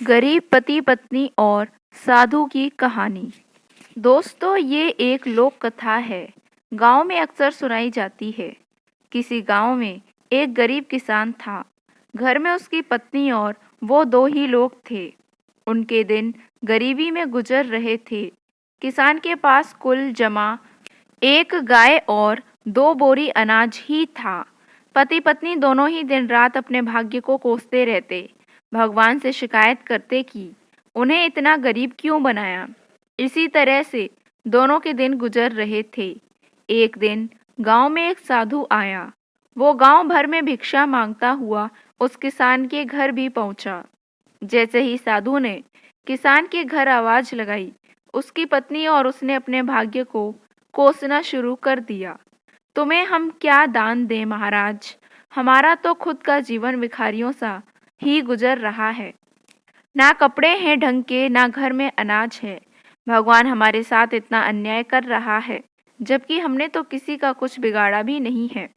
गरीब पति पत्नी और साधु की कहानी। दोस्तों, ये एक लोक कथा है। गांव में अक्सर सुनाई जाती है। किसी गांव में एक गरीब किसान था। घर में उसकी पत्नी और वो दो ही लोग थे। उनके दिन गरीबी में गुजर रहे थे। किसान के पास कुल जमा एक गाय और 2 बोरी अनाज ही था। पति पत्नी दोनों ही दिन रात अपने भाग्य को कोसते रहते, भगवान से शिकायत करते कि उन्हें इतना गरीब क्यों बनाया। इसी तरह से दोनों के दिन गुजर रहे थे। एक दिन गांव में एक साधु आया। वो गांव भर में भिक्षा मांगता हुआ उस किसान के घर भी पहुंचा। जैसे ही साधु ने किसान के घर आवाज लगाई, उसकी पत्नी और उसने अपने भाग्य को कोसना शुरू कर दिया। तुम्हें हम क्या दान दें महाराज, हमारा तो खुद का जीवन भिखारियों सा ही गुजर रहा है। ना कपड़े हैं ढंग के, ना घर में अनाज है। भगवान हमारे साथ इतना अन्याय कर रहा है, जबकि हमने तो किसी का कुछ बिगाड़ा भी नहीं है।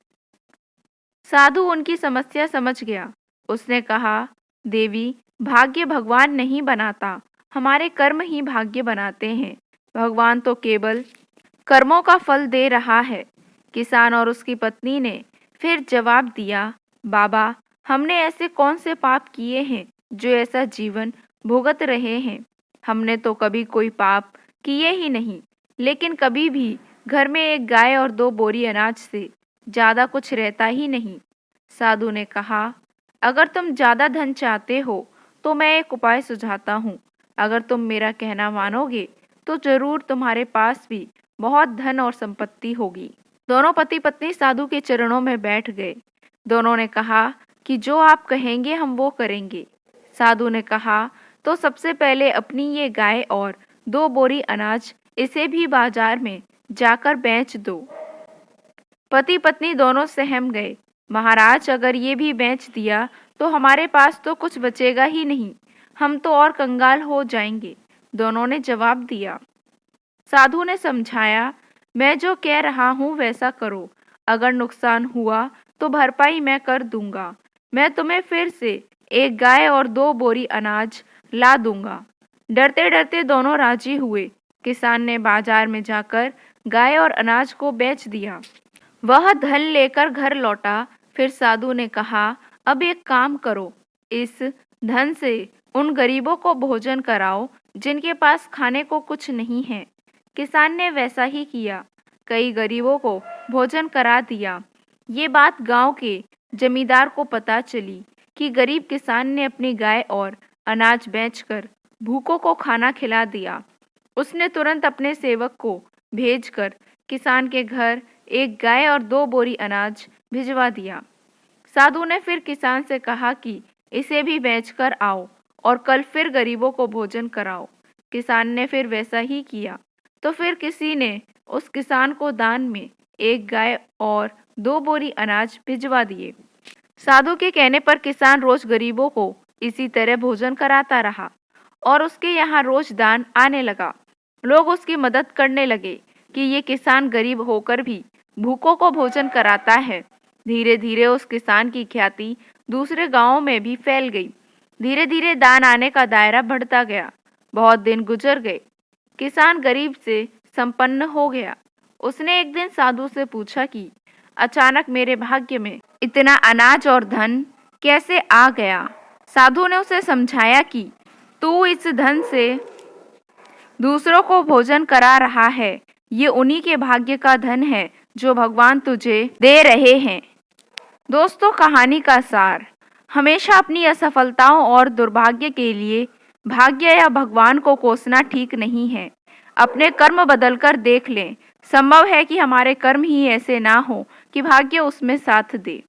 साधु उनकी समस्या समझ गया। उसने कहा, देवी, भाग्य भगवान नहीं बनाता, हमारे कर्म ही भाग्य बनाते हैं। भगवान तो केवल कर्मों का फल दे रहा है। किसान और उसकी पत्नी ने फिर जवाब दिया, बाबा, हमने ऐसे कौन से पाप किए हैं जो ऐसा जीवन भुगत रहे हैं। हमने तो कभी कोई पाप किए ही नहीं, लेकिन कभी भी घर में एक गाय और 2 बोरी अनाज से ज़्यादा कुछ रहता ही नहीं। साधु ने कहा, अगर तुम ज़्यादा धन चाहते हो तो मैं एक उपाय सुझाता हूँ। अगर तुम मेरा कहना मानोगे तो जरूर तुम्हारे पास भी बहुत धन और संपत्ति होगी। दोनों पति पत्नी साधु के चरणों में बैठ गए। दोनों ने कहा कि जो आप कहेंगे हम वो करेंगे। साधु ने कहा, तो सबसे पहले अपनी ये गाय और 2 बोरी अनाज इसे भी बाजार में जाकर बेच दो। पति पत्नी दोनों सहम गए। महाराज, अगर ये भी बेच दिया तो हमारे पास तो कुछ बचेगा ही नहीं, हम तो और कंगाल हो जाएंगे। दोनों ने जवाब दिया। साधु ने समझाया, मैं जो कह रहा हूँ वैसा करो। अगर नुकसान हुआ तो भरपाई मैं कर दूंगा। मैं तुम्हें फिर से एक गाय और 2 बोरी अनाज ला दूंगा। डरते डरते दोनों राजी हुए। किसान ने बाजार में जाकर गाय और अनाज को बेच दिया। वह धन लेकर घर लौटा। फिर साधु ने कहा, अब एक काम करो, इस धन से उन गरीबों को भोजन कराओ जिनके पास खाने को कुछ नहीं है। किसान ने वैसा ही किया। कई गरीबों को भोजन करा दिया। ये बात गांव के जमींदार को पता चली कि गरीब किसान ने अपनी गाय और अनाज बेचकर भूखों को खाना खिला दिया। उसने तुरंत अपने सेवक को भेजकर किसान के घर एक गाय और 2 बोरी अनाज भिजवा दिया। साधु ने फिर किसान से कहा कि इसे भी बेचकर आओ और कल फिर गरीबों को भोजन कराओ। किसान ने फिर वैसा ही किया। तो फिर किसी ने उस किसान को दान में एक गाय और 2 बोरी अनाज भिजवा दिए। साधु के कहने पर किसान रोज गरीबों को इसी तरह भोजन कराता रहा और उसके यहाँ रोज दान आने लगा। लोग उसकी मदद करने लगे कि ये किसान गरीब होकर भी भूखों को भोजन कराता है। धीरे धीरे उस किसान की ख्याति दूसरे गांवों में भी फैल गई। धीरे धीरे दान आने का दायरा बढ़ता गया। बहुत दिन गुजर गए। किसान गरीब से संपन्न हो गया। उसने एक दिन साधु से पूछा कि अचानक मेरे भाग्य में इतना अनाज और धन कैसे आ गया। साधु ने उसे समझाया कि तू इस धन से दूसरों को भोजन करा रहा है। ये उन्हीं के भाग्य का धन है जो भगवान तुझे दे रहे हैं। दोस्तों, कहानी का सार, हमेशा अपनी असफलताओं और दुर्भाग्य के लिए भाग्य या भगवान को कोसना ठीक नहीं है। अपने कर्म बदलकर देख लें। संभव है कि हमारे कर्म ही ऐसे ना हो कि भाग्य उसमें साथ दे।